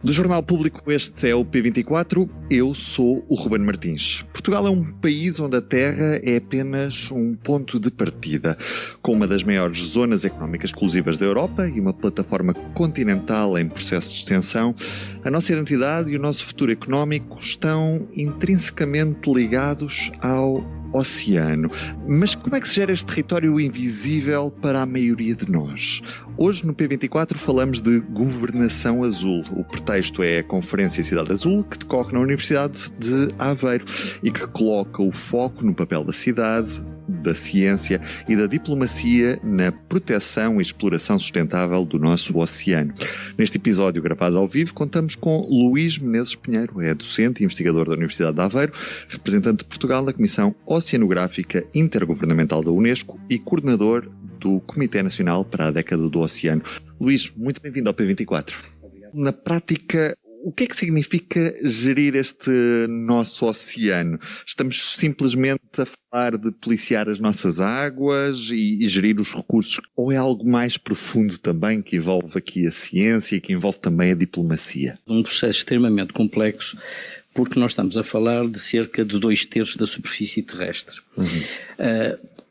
Do Jornal Público, este é o P24, eu sou o Ruben Martins. Portugal é um país onde a terra é apenas um ponto de partida. Com uma das maiores zonas económicas exclusivas da Europa e uma plataforma continental em processo de extensão, a nossa identidade e o nosso futuro económico estão intrinsecamente ligados ao oceano. Mas como é que se gera este território invisível para a maioria de nós? Hoje no P24 falamos de governação azul. O pretexto é a Conferência Cidade Azul, que decorre na Universidade de Aveiro e que coloca o foco no papel da cidade, da ciência e da diplomacia na proteção e exploração sustentável do nosso oceano. Neste episódio gravado ao vivo, contamos com Luís Menezes Pinheiro, é docente e investigador da Universidade de Aveiro, representante de Portugal na Comissão Oceanográfica Intergovernamental da Unesco e coordenador do Comitê Nacional para a Década do Oceano. Luís, muito bem-vindo ao P24. Obrigado. Na prática, o que é que significa gerir este nosso oceano? Estamos simplesmente a falar de policiar as nossas águas e gerir os recursos? Ou é algo mais profundo também, que envolve aqui a ciência e que envolve também a diplomacia? Um processo extremamente complexo, porque nós estamos a falar de cerca de 2/3 da superfície terrestre.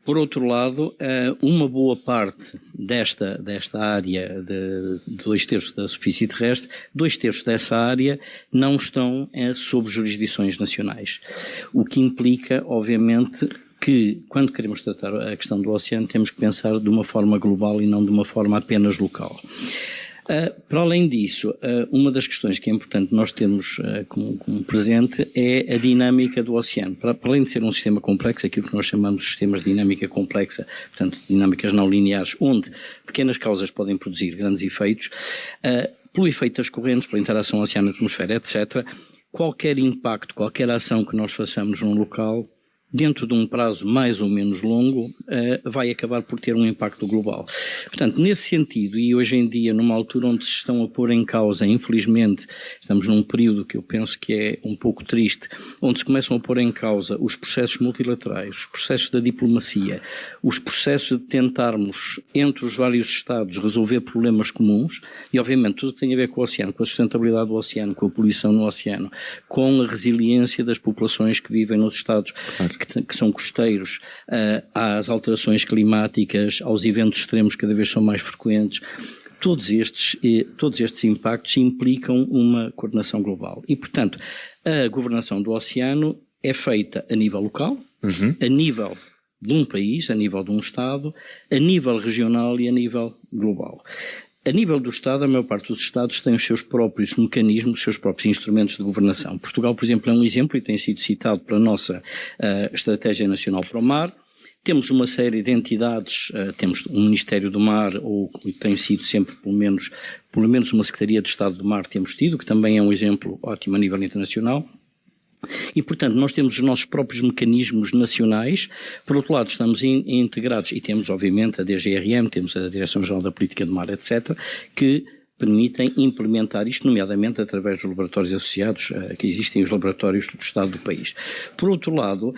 Por outro lado, uma boa parte desta área de 2/3 da superfície terrestre, 2/3 dessa área não estão sob jurisdições nacionais. O que implica, obviamente, que quando queremos tratar a questão do oceano temos que pensar de uma forma global e não de uma forma apenas local. Para além disso, uma das questões que é importante nós termos como presente é a dinâmica do oceano. Para além de ser um sistema complexo, aquilo que nós chamamos de sistemas de dinâmica complexa, portanto, dinâmicas não lineares, onde pequenas causas podem produzir grandes efeitos, pelo efeito das correntes, pela interação oceano-atmosfera, etc., qualquer impacto, qualquer ação que nós façamos num local, dentro de um prazo mais ou menos longo, vai acabar por ter um impacto global. Portanto, nesse sentido, e hoje em dia, numa altura onde se estão a pôr em causa, infelizmente, estamos num período que eu penso que é um pouco triste, onde se começam a pôr em causa os processos multilaterais, os processos da diplomacia, os processos de tentarmos, entre os vários Estados, resolver problemas comuns, e obviamente tudo tem a ver com o oceano, com a sustentabilidade do oceano, com a poluição no oceano, com a resiliência das populações que vivem nos Estados que são costeiros, às alterações climáticas, aos eventos extremos que cada vez são mais frequentes. Todos estes impactos implicam uma coordenação global. E, portanto, a governação do oceano é feita a nível local, a nível de um país, a nível de um Estado, a nível regional e a nível global. A nível do Estado, a maior parte dos Estados tem os seus próprios mecanismos, os seus próprios instrumentos de governação. Portugal, por exemplo, é um exemplo e tem sido citado para a nossa Estratégia Nacional para o Mar. Temos uma série de entidades, temos um Ministério do Mar, ou tem sido sempre pelo menos uma Secretaria de Estado do Mar temos tido, que também é um exemplo ótimo a nível internacional. E, portanto, nós temos os nossos próprios mecanismos nacionais. Por outro lado, estamos integrados e temos, obviamente, a DGRM, temos a Direção-Geral da Política do Mar, etc., que permitem implementar isto, nomeadamente através dos laboratórios associados, que existem os laboratórios do Estado do país. Por outro lado,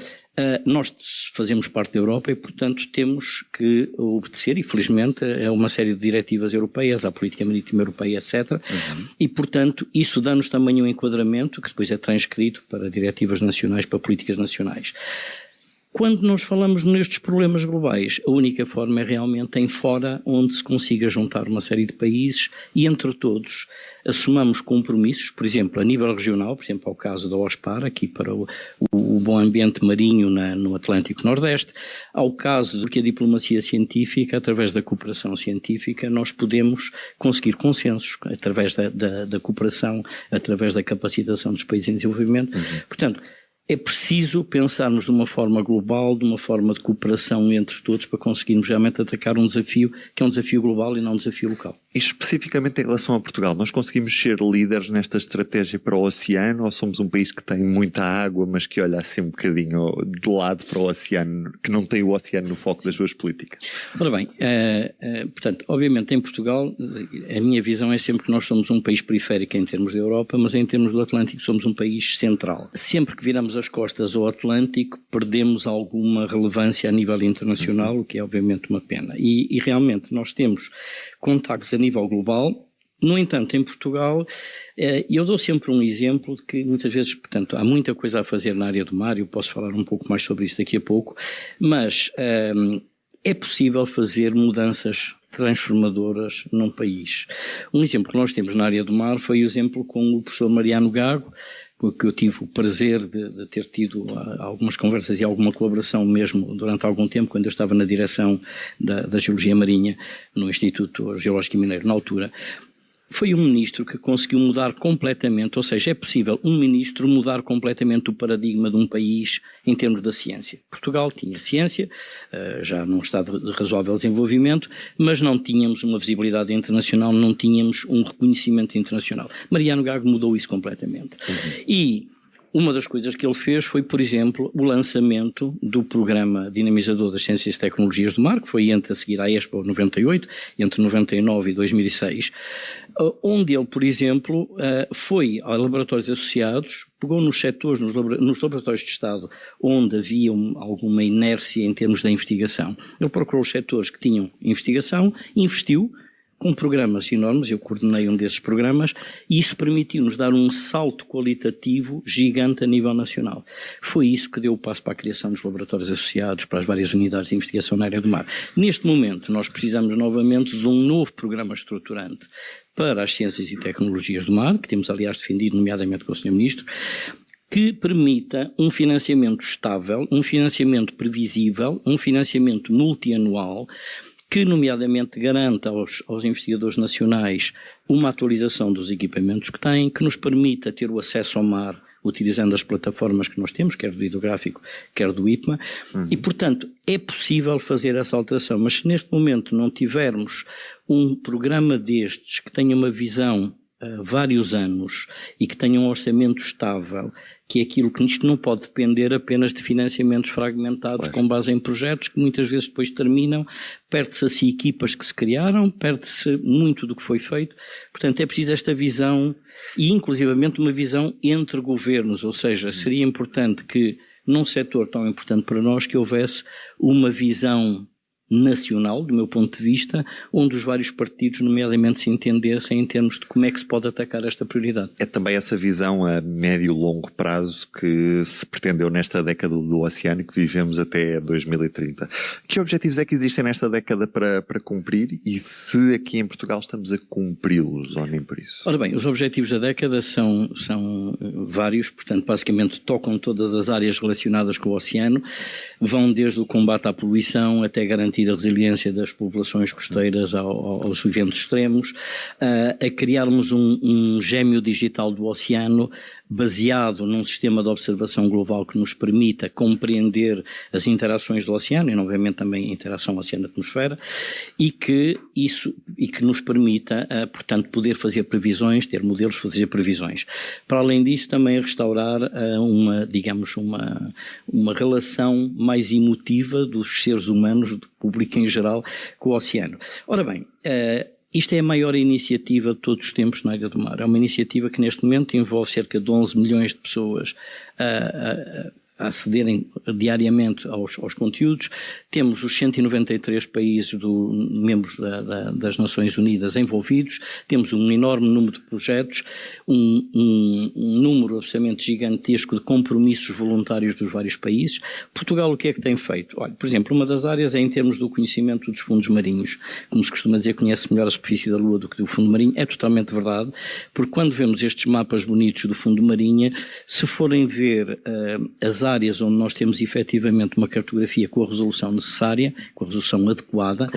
nós fazemos parte da Europa e, portanto, temos que obedecer, e felizmente, a uma série de diretivas europeias, à política marítima europeia, etc. E, portanto, isso dá-nos também um enquadramento que depois é transcrito para diretivas nacionais, para políticas nacionais. Quando nós falamos nestes problemas globais, a única forma é realmente em fora, onde se consiga juntar uma série de países e, entre todos, assumamos compromissos, por exemplo, a nível regional, por exemplo, ao caso da OSPAR, aqui para o bom ambiente marinho no Atlântico Nordeste, ao caso de que a diplomacia científica, através da cooperação científica, nós podemos conseguir consensos, através da cooperação, através da capacitação dos países em desenvolvimento. Portanto, é preciso pensarmos de uma forma global, de uma forma de cooperação entre todos para conseguirmos realmente atacar um desafio que é um desafio global e não um desafio local. E especificamente em relação a Portugal, nós conseguimos ser líderes nesta estratégia para o oceano ou somos um país que tem muita água, mas que olha assim um bocadinho de lado para o oceano, que não tem o oceano no foco das suas políticas? Ora bem, portanto, obviamente em Portugal, a minha visão é sempre que nós somos um país periférico em termos da Europa, mas em termos do Atlântico somos um país central. Sempre que viramos as costas ao Atlântico, perdemos alguma relevância a nível internacional, o que é obviamente uma pena. E realmente nós temos contactos a nível global, No entanto, em Portugal, eu dou sempre um exemplo de que muitas vezes, portanto, há muita coisa a fazer na área do mar, eu posso falar um pouco mais sobre isso daqui a pouco, mas é possível fazer mudanças transformadoras num país. Um exemplo que nós temos na área do mar foi o exemplo com o professor Mariano Gago, com que eu tive o prazer de ter tido algumas conversas e alguma colaboração mesmo durante algum tempo, quando eu estava na direção da Geologia Marinha no Instituto Geológico e Mineiro, na altura. Foi um ministro que conseguiu mudar completamente, ou seja, é possível um ministro mudar completamente o paradigma de um país em termos da ciência. Portugal tinha ciência, já num estado de razoável desenvolvimento, mas não tínhamos uma visibilidade internacional, não tínhamos um reconhecimento internacional. Mariano Gago mudou isso completamente. E uma das coisas que ele fez foi, por exemplo, o lançamento do programa dinamizador das ciências e tecnologias do mar, que foi a seguir à Expo 98, entre 99 e 2006, onde ele, por exemplo, foi a laboratórios associados, pegou nos setores, nos laboratórios de Estado, onde havia alguma inércia em termos da investigação. Ele procurou os setores que tinham investigação, investiu, com programas enormes, eu coordenei um desses programas, e isso permitiu-nos dar um salto qualitativo gigante a nível nacional. Foi isso que deu o passo para a criação dos laboratórios associados, para as várias unidades de investigação na área do mar. Neste momento, nós precisamos novamente de um novo programa estruturante para as ciências e tecnologias do mar, que temos, aliás, defendido, nomeadamente com o Sr. Ministro, que permita um financiamento estável, um financiamento previsível, um financiamento multianual, que nomeadamente garanta aos investigadores nacionais uma atualização dos equipamentos que têm, que nos permita ter o acesso ao mar utilizando as plataformas que nós temos, quer do hidrográfico, quer do IPMA, e portanto é possível fazer essa alteração, mas se neste momento não tivermos um programa destes que tenha uma visão a vários anos e que tenha um orçamento estável, que é aquilo que isto não pode depender apenas de financiamentos fragmentados com base em projetos que muitas vezes depois terminam, perde-se assim equipas que se criaram, perde-se muito do que foi feito, portanto é preciso esta visão e inclusivamente uma visão entre governos, ou seja, seria importante que num setor tão importante para nós que houvesse uma visão nacional, do meu ponto de vista, onde os vários partidos, nomeadamente, se entendessem em termos de como é que se pode atacar esta prioridade. É também essa visão a médio e longo prazo que se pretendeu nesta década do oceano e que vivemos até 2030. Que objetivos é que existem nesta década para cumprir e se aqui em Portugal estamos a cumpri-los ou nem por isso? Ora bem, os objetivos da década são vários, portanto, basicamente tocam todas as áreas relacionadas com o oceano, vão desde o combate à poluição até garantir a resiliência das populações costeiras aos eventos extremos, a criarmos um gêmeo digital do oceano baseado num sistema de observação global que nos permita compreender as interações do oceano e, obviamente, também a interação oceano-atmosfera e que nos permita, portanto, poder fazer previsões, ter modelos para fazer previsões. Para além disso, também restaurar uma relação mais emotiva dos seres humanos, do público em geral, com o oceano. Ora bem, isto é a maior iniciativa de todos os tempos na área do mar. É uma iniciativa que neste momento envolve cerca de 11 milhões de pessoas a acederem diariamente aos conteúdos. Temos os 193 países membros das Nações Unidas envolvidos, temos um enorme número de projetos, um número absolutamente gigantesco de compromissos voluntários dos vários países. Portugal o que é que tem feito? Olha, por exemplo, uma das áreas é em termos do conhecimento dos fundos marinhos. Como se costuma dizer, conhece melhor a superfície da Lua do que do fundo marinho. É totalmente verdade, porque quando vemos estes mapas bonitos do fundo marinho, se forem ver as áreas onde nós temos efetivamente uma cartografia com a resolução necessária, com a resolução adequada,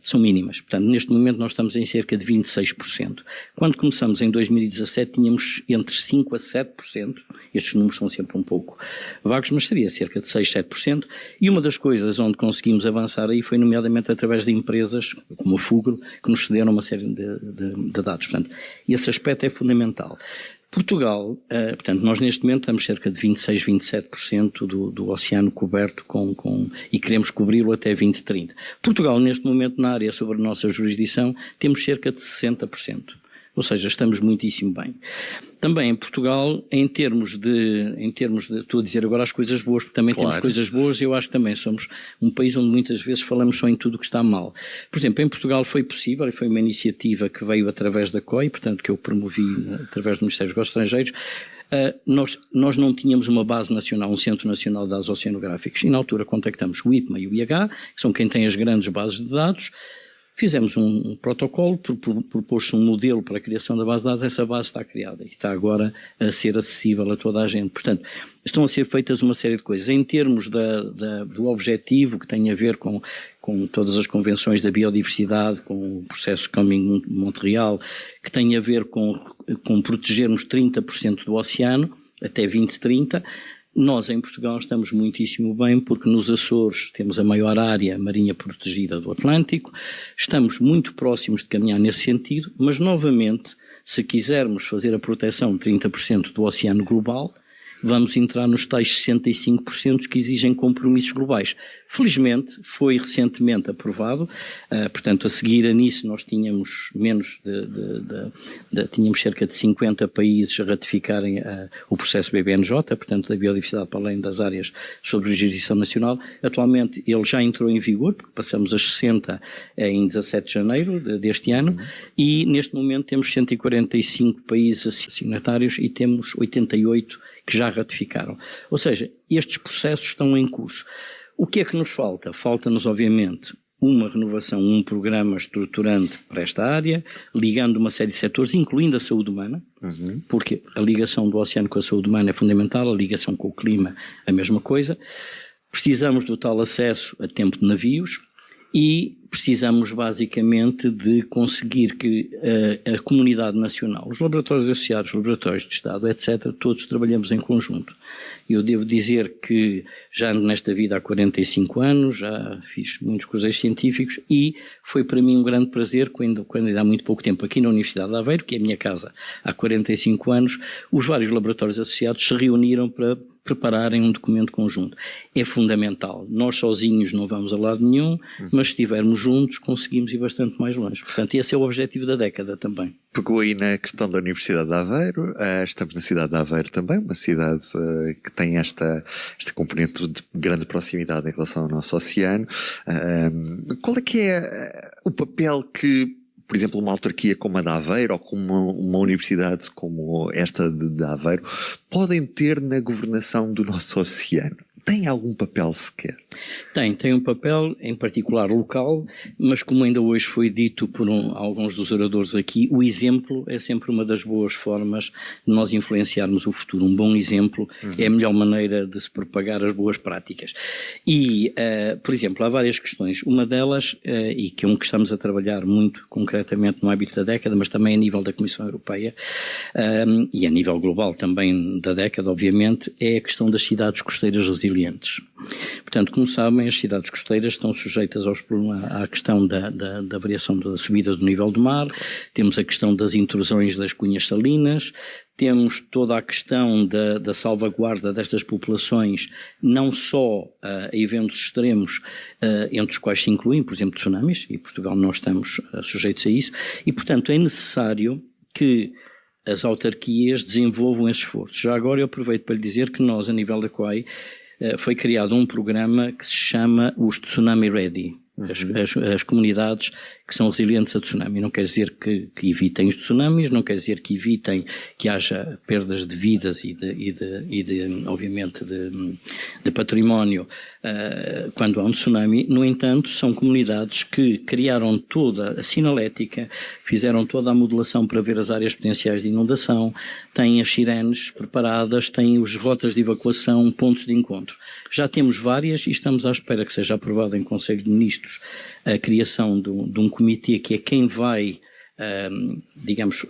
são mínimas. Portanto, neste momento nós estamos em cerca de 26%. Quando começamos em 2017 tínhamos entre 5% a 7%, estes números são sempre um pouco vagos, mas seria cerca de 6%, 7%, e uma das coisas onde conseguimos avançar aí foi nomeadamente através de empresas como a Fugro, que nos cederam uma série de dados. Portanto, esse aspecto é fundamental. Portugal, portanto, nós neste momento estamos cerca de 26, 27% do oceano coberto e queremos cobri-lo até 2030. Portugal, neste momento, na área sobre a nossa jurisdição, temos cerca de 60%. Ou seja, estamos muitíssimo bem. Também em Portugal, em termos de estou a dizer agora as coisas boas, porque também temos coisas boas, eu acho que também somos um país onde muitas vezes falamos só em tudo o que está mal. Por exemplo, em Portugal foi possível, e foi uma iniciativa que veio através da COI, portanto que eu promovi através do Ministério dos Negócios Estrangeiros. Nós não tínhamos uma base nacional, um Centro Nacional de Dados Oceanográficos, e na altura contactamos o IPMA e o IH, que são quem tem as grandes bases de dados. Fizemos um protocolo, propôs-se um modelo para a criação da base de dados, essa base está criada e está agora a ser acessível a toda a gente. Portanto, estão a ser feitas uma série de coisas. Em termos do objetivo que tem a ver com todas as convenções da biodiversidade, com o processo Coming Montreal, que tem a ver com protegermos 30% do oceano até 2030, nós em Portugal estamos muitíssimo bem porque nos Açores temos a maior área marinha protegida do Atlântico, estamos muito próximos de caminhar nesse sentido, mas novamente, se quisermos fazer a proteção de 30% do oceano global, vamos entrar nos tais 65% que exigem compromissos globais. Felizmente, foi recentemente aprovado, portanto, a seguir a nisso nós tínhamos tínhamos cerca de 50 países a ratificarem o processo BBNJ, portanto, da biodiversidade para além das áreas sob jurisdição nacional. Atualmente ele já entrou em vigor, porque passamos a 60 em 17 de janeiro deste ano, e neste momento temos 145 países signatários e temos 88 que já ratificaram. Ou seja, estes processos estão em curso. O que é que nos falta? Falta-nos, obviamente, uma renovação, um programa estruturante para esta área, ligando uma série de setores, incluindo a saúde humana, porque a ligação do oceano com a saúde humana é fundamental, a ligação com o clima, a mesma coisa. Precisamos do tal acesso a tempo de navios e precisamos basicamente de conseguir que a comunidade nacional, os laboratórios associados, os laboratórios de Estado, etc., todos trabalhamos em conjunto. Eu devo dizer que já ando nesta vida há 45 anos, já fiz muitos cruzeiros científicos e foi para mim um grande prazer quando ainda há muito pouco tempo aqui na Universidade de Aveiro, que é a minha casa há 45 anos, os vários laboratórios associados se reuniram para prepararem um documento conjunto. É fundamental. Nós sozinhos não vamos a lado nenhum, mas se estivermos juntos conseguimos ir bastante mais longe. Portanto, esse é o objetivo da década também. Pegou aí na questão da Universidade de Aveiro, estamos na cidade de Aveiro também, uma cidade que tem esta componente de grande proximidade em relação ao nosso oceano. Qual é que é o papel que, por exemplo, uma autarquia como a de Aveiro ou como uma universidade como esta de Aveiro podem ter na governação do nosso oceano? Tem algum papel sequer? Tem um papel, em particular local, mas como ainda hoje foi dito por alguns dos oradores aqui, o exemplo é sempre uma das boas formas de nós influenciarmos o futuro. Um bom exemplo é a melhor maneira de se propagar as boas práticas. E, por exemplo, há várias questões. Uma delas, e que é um que estamos a trabalhar muito concretamente no âmbito da década, mas também a nível da Comissão Europeia, e a nível global também da década, obviamente, é a questão das cidades costeiras resilientes. Portanto, como sabem, as cidades costeiras estão sujeitas à questão da variação da subida do nível do mar, temos a questão das intrusões das cunhas salinas, temos toda a questão da salvaguarda destas populações, não só a eventos extremos, entre os quais se incluem, por exemplo, tsunamis, e Portugal nós estamos sujeitos a isso, e portanto é necessário que as autarquias desenvolvam esse esforço. Já agora eu aproveito para lhe dizer que nós, a nível da COI, foi criado um programa que se chama os Tsunami Ready, as comunidades que são resilientes a tsunami. Não quer dizer que evitem os tsunamis, não quer dizer que evitem que haja perdas de vidas e obviamente de património quando há um tsunami. No entanto, são comunidades que criaram toda a sinalética, fizeram toda a modelação para ver as áreas potenciais de inundação, têm as sirenes preparadas, têm as rotas de evacuação, pontos de encontro. Já temos várias e estamos à espera que seja aprovado em Conselho de Ministros a criação de um comitê que é quem vai, digamos,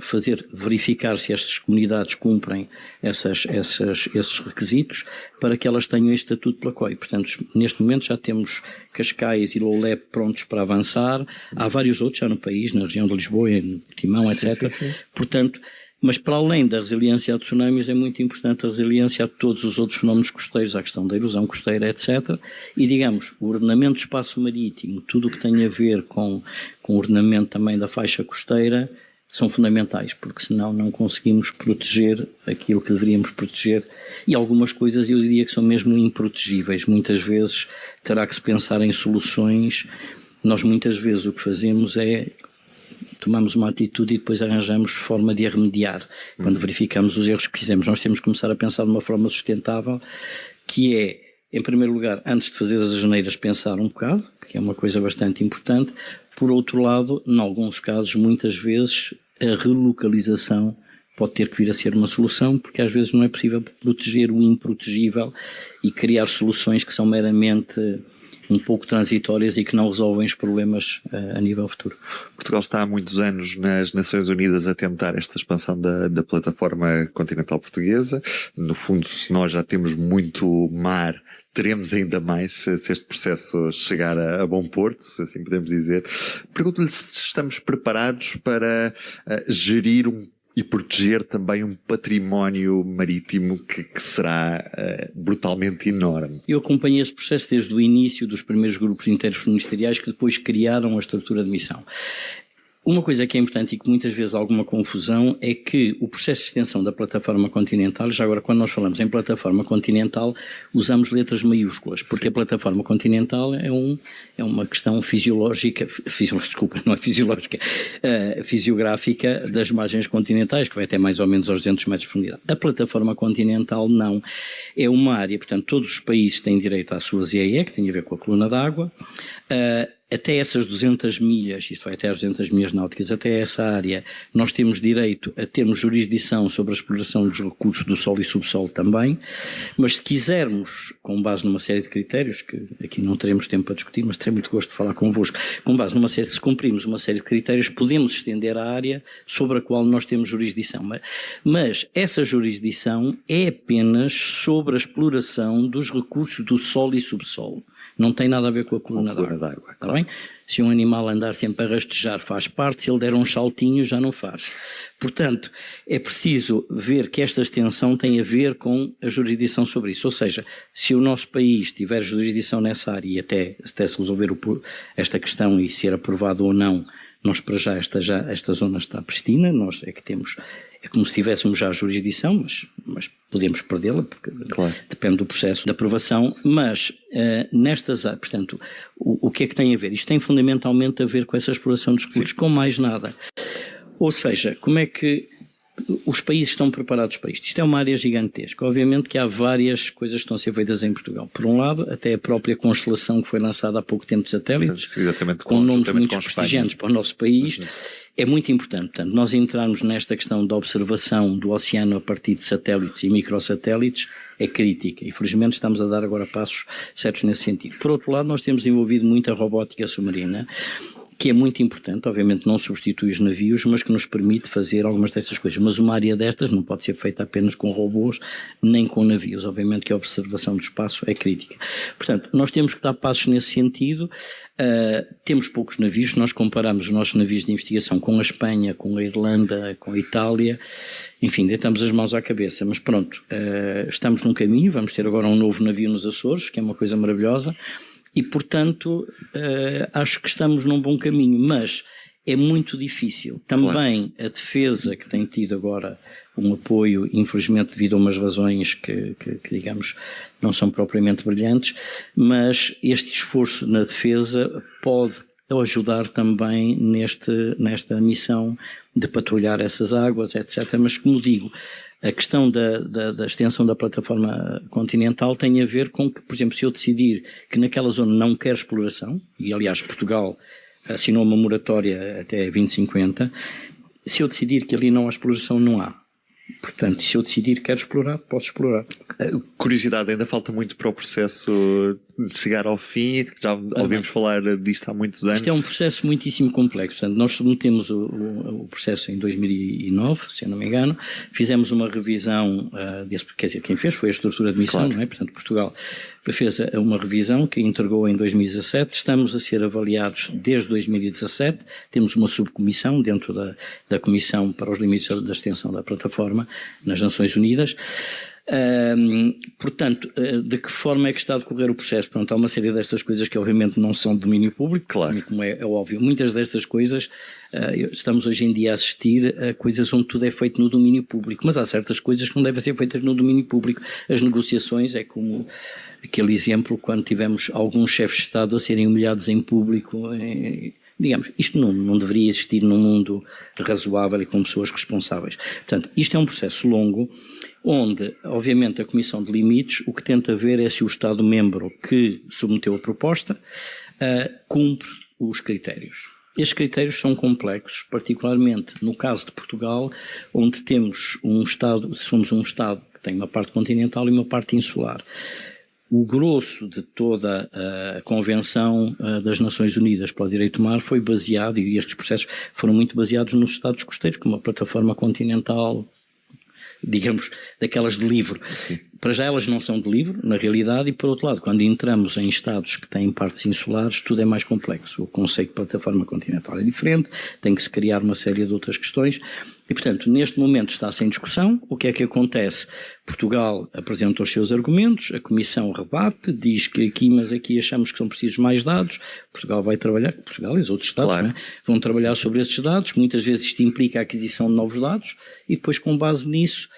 verificar se estas comunidades cumprem esses requisitos para que elas tenham este estatuto pela COI. Portanto, neste momento já temos Cascais e Loulé prontos para avançar. Há vários outros já no país, na região de Lisboa, em Timão, etc. Sim. Portanto, mas para além da resiliência a tsunamis é muito importante a resiliência a todos os outros fenómenos costeiros, a questão da erosão costeira, etc. E, digamos, o ordenamento do espaço marítimo, tudo o que tem a ver com o ordenamento também da faixa costeira, são fundamentais, porque senão não conseguimos proteger aquilo que deveríamos proteger, e algumas coisas eu diria que são mesmo improtegíveis. Muitas vezes terá que se pensar em soluções. Nós muitas vezes o que fazemos é tomamos uma atitude e depois arranjamos forma de a remediar quando verificamos os erros que fizemos. Nós temos que começar a pensar de uma forma sustentável, que é, em primeiro lugar, antes de fazer as asneiras, pensar um bocado, que é uma coisa bastante importante. Por outro lado, em alguns casos, muitas vezes, a relocalização pode ter que vir a ser uma solução, porque às vezes não é possível proteger o improtegível e criar soluções que são meramente um pouco transitórias e que não resolvem os problemas a nível futuro. Portugal está há muitos anos nas Nações Unidas a tentar esta expansão da plataforma continental portuguesa. No fundo, se nós já temos muito mar, teremos ainda mais se este processo chegar a bom porto, se assim podemos dizer. Pergunto-lhe se estamos preparados para gerir e proteger também um património marítimo que será brutalmente enorme. Eu acompanhei esse processo desde o início dos primeiros grupos interministeriais que depois criaram a estrutura de missão. Uma coisa que é importante e que muitas vezes há alguma confusão é que o processo de extensão da plataforma continental, já agora quando nós falamos em plataforma continental, usamos letras maiúsculas, porque a plataforma continental é uma questão fisiológica, não é fisiológica, fisiográfica das margens continentais, que vai até mais ou menos aos 200 metros de profundidade. A plataforma continental não. É uma área, portanto, todos os países têm direito à sua ZEE, que tem a ver com a coluna d'água. Até essas 200 milhas, isto vai até às 200 milhas náuticas, até essa área, nós temos direito a termos jurisdição sobre a exploração dos recursos do solo e subsolo também, mas se quisermos, com base numa série de critérios, que aqui não teremos tempo para discutir, mas terei muito gosto de falar convosco, com base numa série, se cumprirmos uma série de critérios, podemos estender a área sobre a qual nós temos jurisdição. Mas essa jurisdição é apenas sobre a exploração dos recursos do solo e subsolo. Não tem nada a ver com a coluna d'água. Está bem? Se um animal andar sempre a rastejar faz parte, se ele der um saltinho já não faz. Portanto, é preciso ver que esta extensão tem a ver com a jurisdição sobre isso. Ou seja, se o nosso país tiver jurisdição nessa área e até se resolver esta questão e ser aprovado ou não, nós para já esta zona está pristina, nós é que temos... É como se tivéssemos já a jurisdição, mas podemos perdê-la, porque depende do processo de aprovação. Mas nestas áreas, portanto, o que é que tem a ver? Isto tem fundamentalmente a ver com essa exploração dos recursos, com mais nada. Ou seja, como é que os países estão preparados para isto? Isto é uma área gigantesca. Obviamente que há várias coisas que estão a ser feitas em Portugal. Por um lado, até a própria constelação que foi lançada há pouco tempo de satélites, com nomes muito prestigiantes para o nosso país, é muito importante. Portanto, nós entrarmos nesta questão da observação do oceano a partir de satélites e microsatélites é crítica. E, felizmente, estamos a dar agora passos certos nesse sentido. Por outro lado, nós temos desenvolvido muita robótica submarina, que é muito importante, obviamente não substitui os navios, mas que nos permite fazer algumas destas coisas. Mas uma área destas não pode ser feita apenas com robôs, nem com navios. Obviamente que a observação do espaço é crítica. Portanto, nós temos que dar passos nesse sentido. Temos poucos navios. Se nós compararmos os nossos navios de investigação com a Espanha, com a Irlanda, com a Itália, enfim, deitamos as mãos à cabeça. Mas pronto, estamos num caminho. Vamos ter agora um novo navio nos Açores, que é uma coisa maravilhosa. E, portanto, acho que estamos num bom caminho, mas é muito difícil. Também a defesa, que tem tido agora um apoio, infelizmente devido a umas razões que digamos, não são propriamente brilhantes, mas este esforço na defesa pode ajudar também nesta missão de patrulhar essas águas, etc. Mas, como digo, a questão da extensão da plataforma continental tem a ver com que, por exemplo, se eu decidir que naquela zona não quero exploração, e aliás Portugal assinou uma moratória até 2050, se eu decidir que ali não há exploração, não há. Portanto, se eu decidir que quero explorar, posso explorar. Curiosidade, ainda falta muito para o processo chegar ao fim, já ouvimos falar disto há muitos anos. Isto é um processo muitíssimo complexo. Portanto, nós submetemos o processo em 2009, se eu não me engano, fizemos uma revisão, quer dizer, quem fez foi a estrutura de missão, não é? Portanto, Portugal fez uma revisão que entregou em 2017, estamos a ser avaliados desde 2017, temos uma subcomissão dentro da Comissão para os Limites da Extensão da Plataforma nas Nações Unidas. Portanto, de que forma é que está a decorrer o processo? Pronto, há uma série destas coisas que obviamente não são de domínio público, claro, como é óbvio. Muitas destas coisas estamos hoje em dia a assistir a coisas onde tudo é feito no domínio público, mas há certas coisas que não devem ser feitas no domínio público. As negociações é como aquele exemplo quando tivemos alguns chefes de Estado a serem humilhados em público. Digamos, isto não deveria existir num mundo razoável e com pessoas responsáveis. Portanto, isto é um processo longo, onde, obviamente, a Comissão de Limites o que tenta ver é se o Estado-membro que submeteu a proposta cumpre os critérios. Estes critérios são complexos, particularmente no caso de Portugal, onde temos somos um Estado que tem uma parte continental e uma parte insular. O grosso de toda a Convenção das Nações Unidas para o Direito do Mar foi baseado, e estes processos foram muito baseados nos Estados costeiros, como uma plataforma continental, digamos, daquelas de livro. Sim. Para já elas não são de livro, na realidade, e por outro lado, quando entramos em Estados que têm partes insulares, tudo é mais complexo. O conceito de plataforma continental é diferente, tem que se criar uma série de outras questões, e portanto, neste momento está-se em discussão. O que é que acontece? Portugal apresenta os seus argumentos, a Comissão rebate, diz que aqui, mas aqui achamos que são precisos mais dados. Portugal vai trabalhar, Portugal e os outros Estados, claro, né, vão trabalhar sobre esses dados, muitas vezes isto implica a aquisição de novos dados, e depois, com base nisso,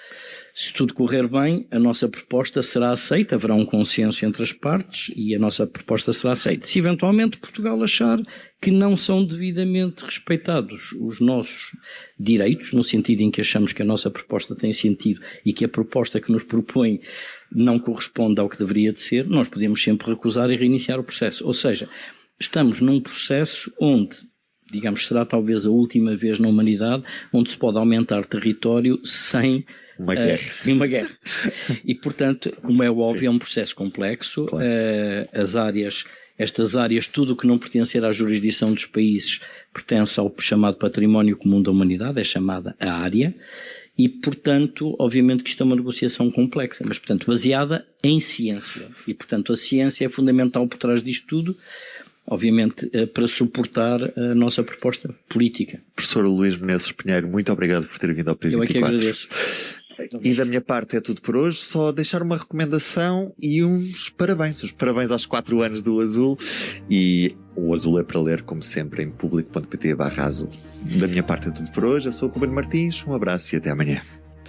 se tudo correr bem, a nossa proposta será aceita, haverá um consenso entre as partes e a nossa proposta será aceita. Se eventualmente Portugal achar que não são devidamente respeitados os nossos direitos, no sentido em que achamos que a nossa proposta tem sentido e que a proposta que nos propõe não corresponde ao que deveria de ser, nós podemos sempre recusar e reiniciar o processo. Ou seja, estamos num processo onde, digamos, será talvez a última vez na humanidade, onde se pode aumentar território sem uma guerra. E, portanto, como é óbvio, sim, é um processo complexo. Claro. Estas áreas, tudo o que não pertencer à jurisdição dos países pertence ao chamado património comum da humanidade, é chamada a área, e, portanto, obviamente que isto é uma negociação complexa, mas, portanto, baseada em ciência. E, portanto, a ciência é fundamental por trás disto tudo, obviamente, para suportar a nossa proposta política. Professor Luís Menezes Pinheiro, muito obrigado por ter vindo ao P24. Eu é que agradeço. E da minha parte é tudo por hoje, só deixar uma recomendação e uns parabéns. Os parabéns aos 4 anos do Azul, e o Azul é para ler, como sempre, em público.pt/azul. Da minha parte é tudo por hoje, eu sou o Ruben Martins, um abraço e até amanhã.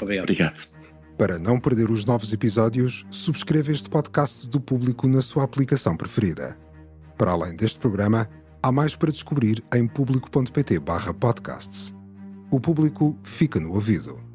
Obrigado. Para não perder os novos episódios, subscreva este podcast do Público na sua aplicação preferida. Para além deste programa, há mais para descobrir em público.pt/podcasts. O Público fica no ouvido.